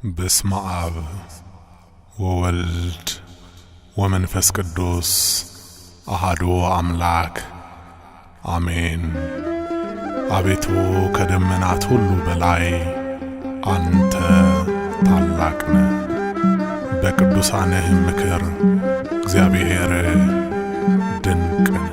በስመ አብ ወወልድ ወመንፈስ ቅዱስ አሐዱ አምላክ አሜን። አቤቱ ከደመናት ሁሉ በላይ አንተ ታላቅ ነህ። በቅዱሳንህ ምክር እግዚአብሔር ድንቅ ነው።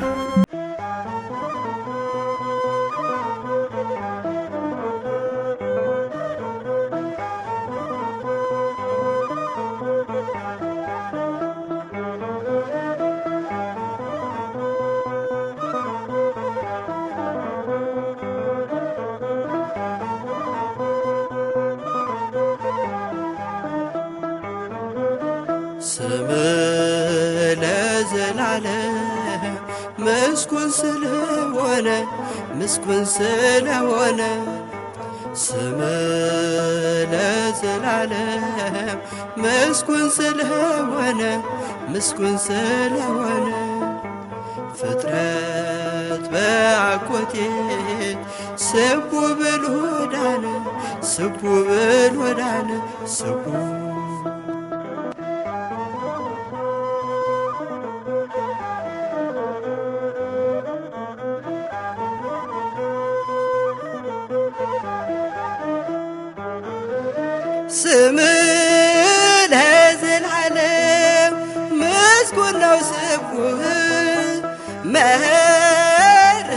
ስምህ ለዘላለም ምስጉን ስለሆነ ስምህ ለዘላለም ምስጉን ስለሆነ ፍጥረት በአኮቴት ስቡ ብል ወዳነ ስምህ ለዘላለም ምስጉን ነው ስቡህ መኸር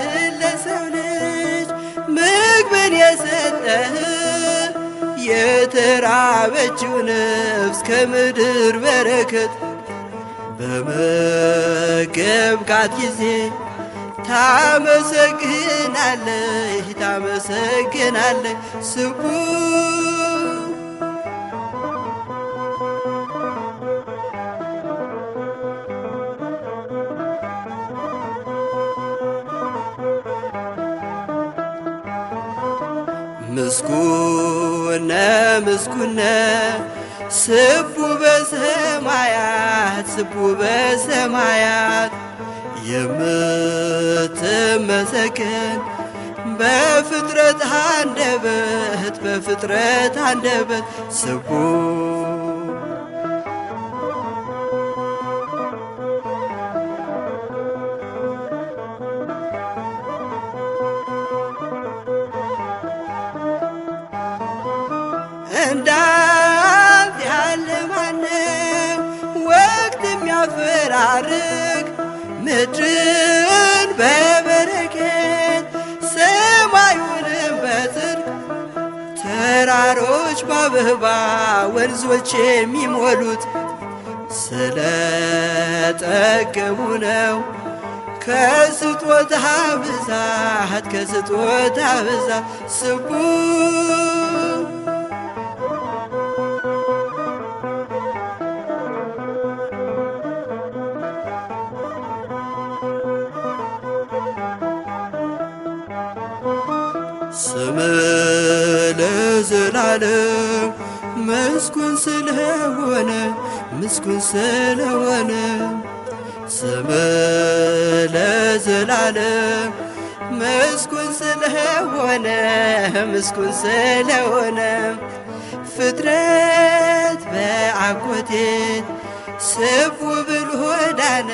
ለሰው ልጅ ምግብን የሰጠህ የተራበችው ነፍስ ከምድር በረከት በመገብካት ጊዜ ታመሰግናለህ ስቡህ ምስጉን ስቡ በሰማያት የምትመሰገን በፍጥረት አንደበት ስቡ እንዳንተ ያለ ማነው ወቅት የሚያፈራርቅ ምድርን በበረከት ሰማዩንም በጽድቅ ተራሮች በአበባ ወንዞች የሚሞሉት ስለጠገቡ ነው ከስጦታ ብዛት ስቡ ስምህ ለዘላለም ምስጉን ስለሆነ ስምህ ለዘላለም ምስጉን ስለሆነ ፍጥረት በአኮቴት ስቡ ብል ወዳነ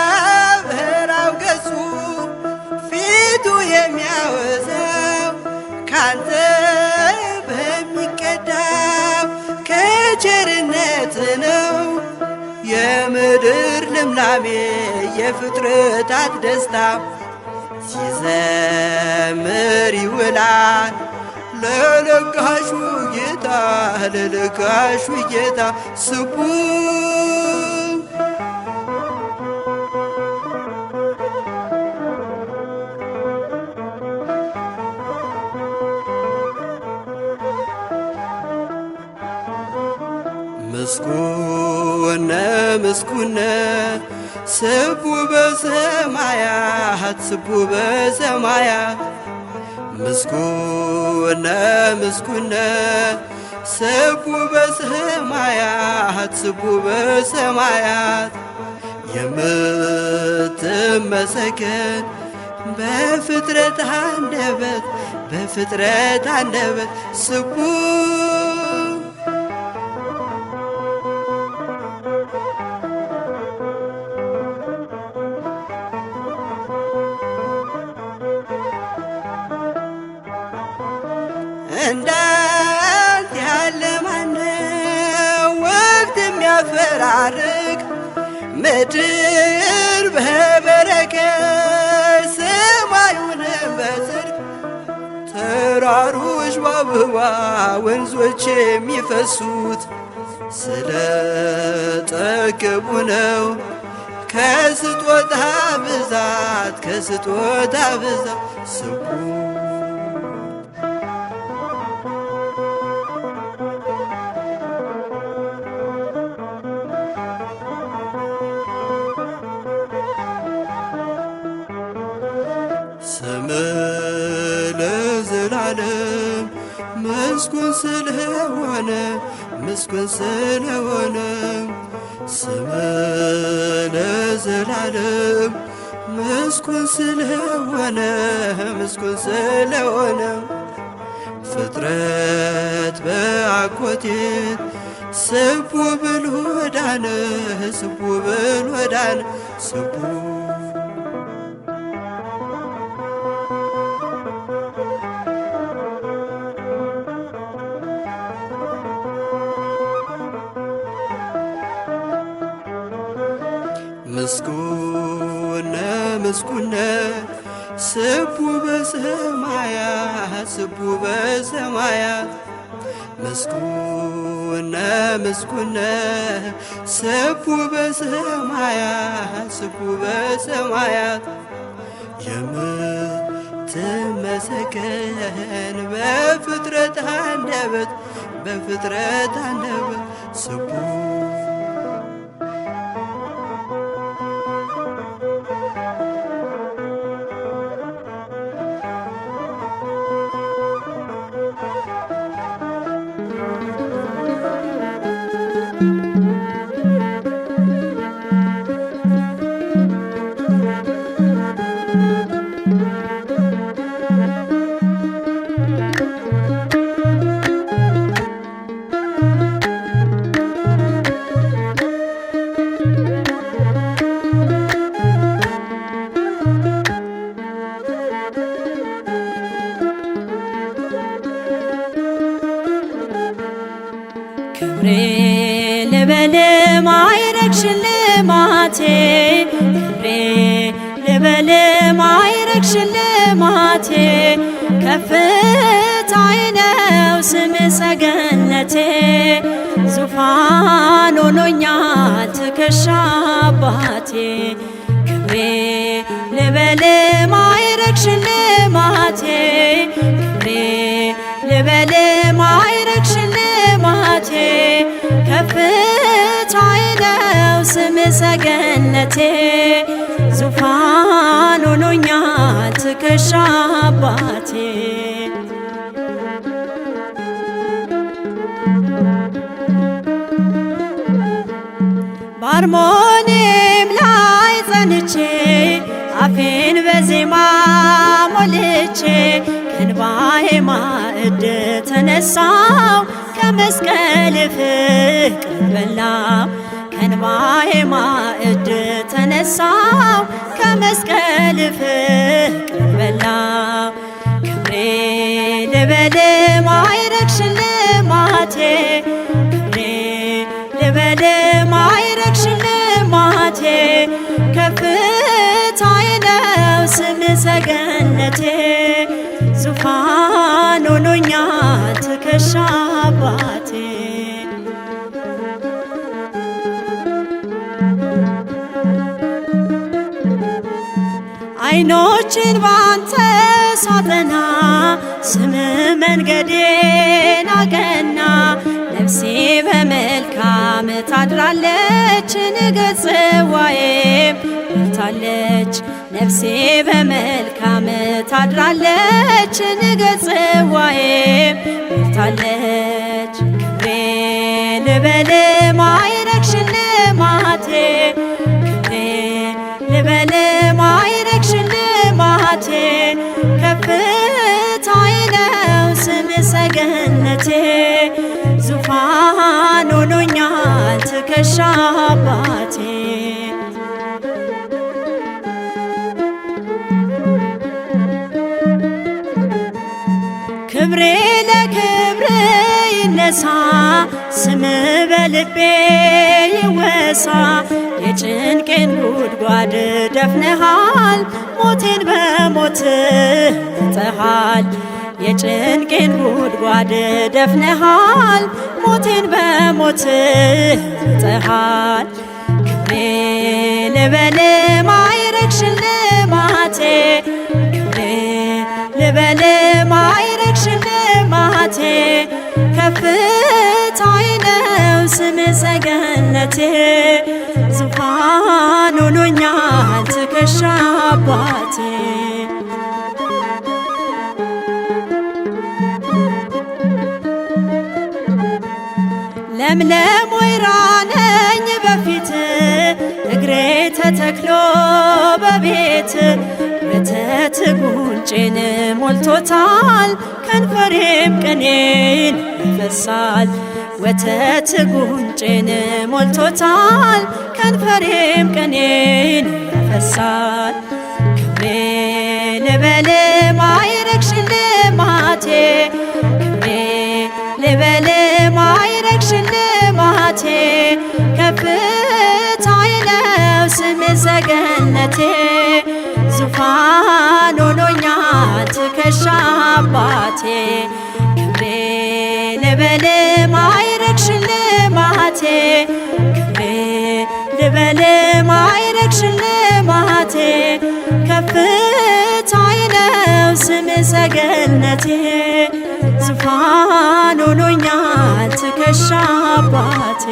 የሚያበራው ገጹ ፊቱ የሚያወዛው ካንተ በሚቀዳው ከቸርነት ነው የምድር ልምላሜ የፍጥረታት ደስታ ሲዘምር ይውላል ለለጋሹ ጌታ ስቡ ምስጉን ስቡ በሰማያት ምስጉነ ምስጉነ ስቡ በሰማያት ስቡ በሰማያት የምትመሰገን በፍጥረት አንደበት በፍጥረት አንደበት ስቡ እንዳንተ ያለ ማነው ወቅት የሚያፈራርቅ ምድር በበረከት ሰማዩንም በጽድቅ ተራሮች በአበባ ወንዞች የሚፈሱት ስለ ጠገቡ ነው ከስጦታ ብዛት ከስጦታ ብዛት ስቡ ለዘላለም ምስጉን ስለሆነ ምስጉን ስለሆነ ስም ለዘላለም ምስጉን ስለሆነ ምስጉን ስለሆነ ፍጥረት በአኮቴት ስቡ ብል ወዳነ ስቡ ብል ወዳነ ስቡ ምስጉነ ምስጉነ ስቡ በሰማያት ስቡ በሰማያት ምስጉነ ምስጉነ ስቡ በሰማያት ስቡ በሰማያት የምትመሰገን በፍጥረት አንደበት በፍጥረት አንደበት ስቡ ክብሬ ልበል ማዕረግ ሽልማቴ ክብሬ ልበል ማዕረግ ሽልማቴ ከፍታዬ ነው ስምህ ሰገነቴ ዙፋን ሆኖኛል ትከሻ አባቴ ክብሬ ልበል ማዕረግ ሽልማቴ ክብሬ ልበል ማዕረግ ሽልማቴ ከፍታዬ ነው ስምህ ሰገነቴ ዙፋን ሆኖኛል ትከሻ አባቴ በአርሞኒየም ላይ ጸንቼ አፌን በዜማ ሞልቼ ከእንባዬ ማዕድ ተነሳው ከመስቀል ፍቅር በላው ከእንባዬ ማዕድ ተነሳው ከመስቀል ፍቅር በላው ክብሬ ልበል ማዕረግ ሽልማቴ ክብሬ ልበል ማዕረግ ሽልማቴ ከፍታዬ ነው ስምህ ሰገነቴ ዙፋን ሆኖኛል ትከሻ አባቴ አይኖችን ባንተ ሳጠና ስምህ መንገዴን አቀና ነፍሴ በመልካም ታድራለች ንግሥት ጽዋዬም በርታለች ነፍሴ በመልካም ታድራለች ንገሥ ጽዋዬ ሞልታለች። ክብሬ ልበል ማዕረግ ሽልማቴ ክብሬ ልበል ማዕረግ ሽልማቴ ከፍታዬ ነው ስምህ ሰገነቴ ዙፋን ሆኖኛል ትከሻ አባቴ ክብሬ ለክብር ይነሳ ስምህ በልቤ ይወሳ የጭንቄን ጉድጓድ ደፍነሃል ሞቴን በሞትህ ጥለሃል የጭንቄን ጉድጓድ ደፍነሃል ሞቴን በሞትህ ጥለሃል። ክብሬ ልበል ማዕረግ ሽልማቴ ክብሬ ልበል ማዕረግ ሽልማቴ ከፍታዬ ነው ስምህ ሰገነቴ ዙፋን ሆኖኛል ትከሻ አባቴ ለምለም ወይራ ነኝ በፊት እግሬ ተተክሎ በቤት ወተት ጉንጬን ሞልቶታል ከንፈሬም ቅኔን ያፈሳል ወተት ጉንጬን ሞልቶታል ከንፈሬም ቅኔን ያፈሳል። ክብሬ ልበል ማዕረግ ሽልማቴ ክብሬ ልበል ማዕረግ ሽልማቴ ከፍታዬ ነው ስምህ ሰገነቴ ዙፋን ሆኖኛል ትከሻ አባቴ ክብሬ ልበል ማዕረግ ሽልማቴ ክብሬ ልበል ማዕረግ ሽልማቴ ከፍታዬ ነው ስምህ ሰገነቴ ዙፋን ሆኖኛል ትከሻ አባቴ